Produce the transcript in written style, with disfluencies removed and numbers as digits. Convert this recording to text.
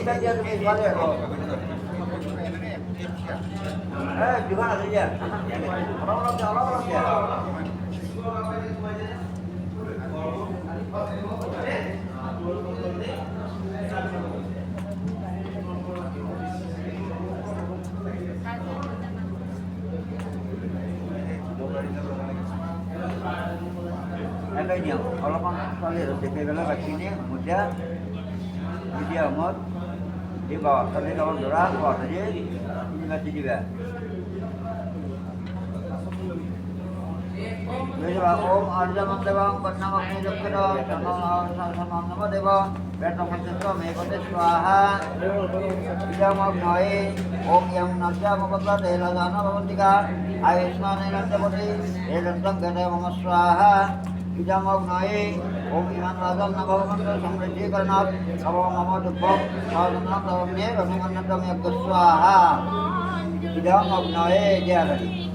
kan dia tulis balik. Di mana saja? Orang ya. Kayaknya kalau kali rezeki kalau kat sini mudah dia amat di bawah tapi kalau berat bawah saja ini masih juga. Jadi Om ada mandewang bernama hidup kita sama nama dewa bertemu kita mengikuti swaha tidak mau noi Om yang nanti membuat dela dana membentika Ayusman yang nanti tentang kita memaswaha tidak mau naik, Om Iman Rajan Nabhavan Samriddhi Karanat, Kalau Mama Dupok, Sadhana Tawamnya, Kami Manandam Yagaswaha. Tidak mau naik dia tadi.